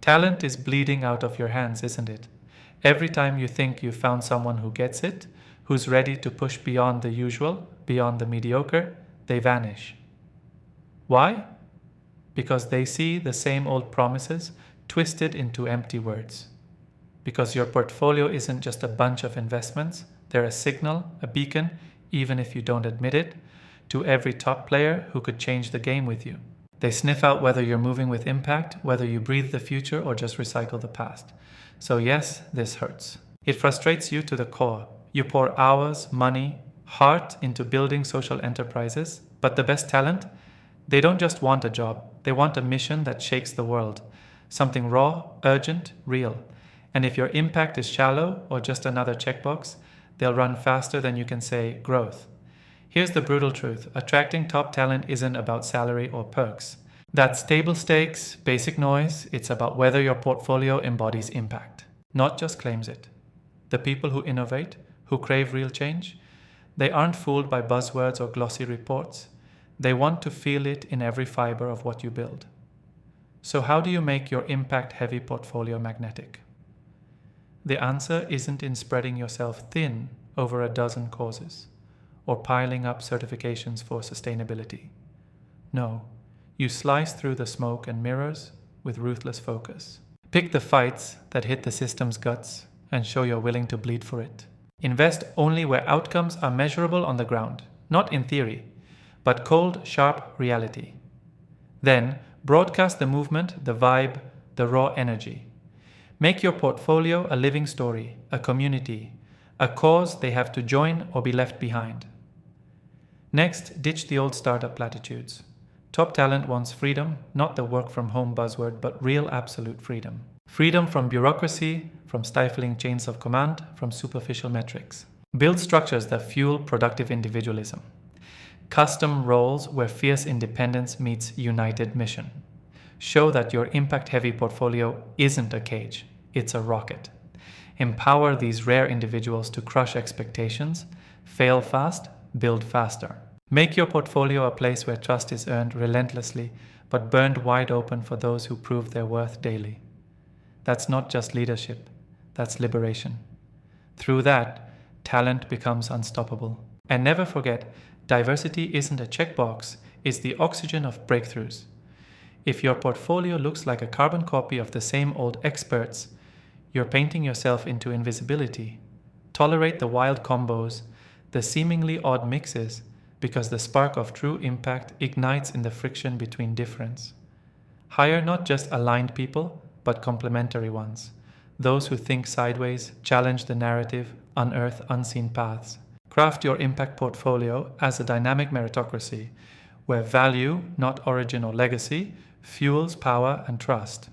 Talent is bleeding out of your hands, isn't it? Every time you think you've found someone who gets it, who's ready to push beyond the usual, beyond the mediocre, they vanish. Why? Because they see the same old promises twisted into empty words. Because your portfolio isn't just a bunch of investments, they're a signal, a beacon, even if you don't admit it, to every top player who could change the game with you. They sniff out whether you're moving with impact, whether you breathe the future or just recycle the past. So yes, this hurts. It frustrates you to the core. You pour hours, money, heart into building social enterprises, but the best talent, they don't just want a job, they want a mission that shakes the world. Something raw, urgent, real. And if your impact is shallow or just another checkbox, they'll run faster than you can say growth. Here's the brutal truth. Attracting top talent isn't about salary or perks. That's table stakes, basic noise. It's about whether your portfolio embodies impact, not just claims it. The people who innovate, who crave real change, they aren't fooled by buzzwords or glossy reports. They want to feel it in every fiber of what you build. So how do you make your impact-heavy portfolio magnetic? The answer isn't in spreading yourself thin over a dozen causes or piling up certifications for sustainability. No, you slice through the smoke and mirrors with ruthless focus. Pick the fights that hit the system's guts and show you're willing to bleed for it. Invest only where outcomes are measurable on the ground, not in theory, but cold, sharp reality. Then, broadcast the movement, the vibe, the raw energy. Make your portfolio a living story, a community, a cause they have to join or be left behind. Next, ditch the old startup platitudes. Top talent wants freedom, not the work-from-home buzzword, but real absolute freedom. Freedom from bureaucracy, from stifling chains of command, from superficial metrics. Build structures that fuel productive individualism. Custom roles where fierce independence meets united mission. Show that your impact-heavy portfolio isn't a cage, it's a rocket. Empower these rare individuals to crush expectations, fail fast, build faster. Make your portfolio a place where trust is earned relentlessly, but burned wide open for those who prove their worth daily. That's not just leadership, that's liberation. Through that, talent becomes unstoppable. And never forget, diversity isn't a checkbox, it's the oxygen of breakthroughs. If your portfolio looks like a carbon copy of the same old experts, you're painting yourself into invisibility. Tolerate the wild combos, the seemingly odd mixes, because the spark of true impact ignites in the friction between difference. Hire not just aligned people, but complementary ones. Those who think sideways, challenge the narrative, unearth unseen paths. Craft your impact portfolio as a dynamic meritocracy, where value, not origin or legacy, fuels power and trust.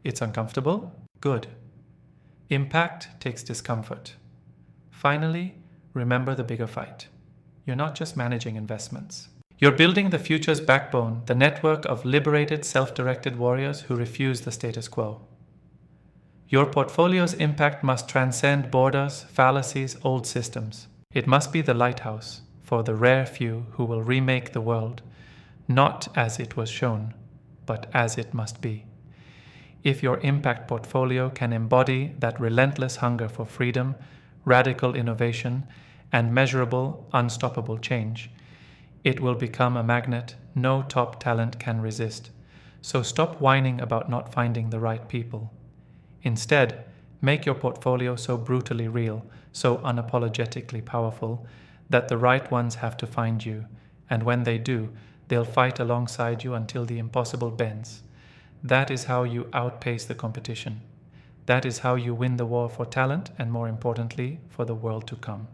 It's uncomfortable? Good. Impact takes discomfort. Finally, remember the bigger fight. You're not just managing investments. You're building the future's backbone, the network of liberated, self-directed warriors who refuse the status quo. Your portfolio's impact must transcend borders, fallacies, old systems. It must be the lighthouse for the rare few who will remake the world, not as it was shown, but as it must be. If your impact portfolio can embody that relentless hunger for freedom, radical innovation, and measurable, unstoppable change, it will become a magnet no top talent can resist. So stop whining about not finding the right people. Instead, make your portfolio so brutally real, so unapologetically powerful, that the right ones have to find you, and when they do, they'll fight alongside you until the impossible bends. That is how you outpace the competition. That is how you win the war for talent and, more importantly, for the world to come.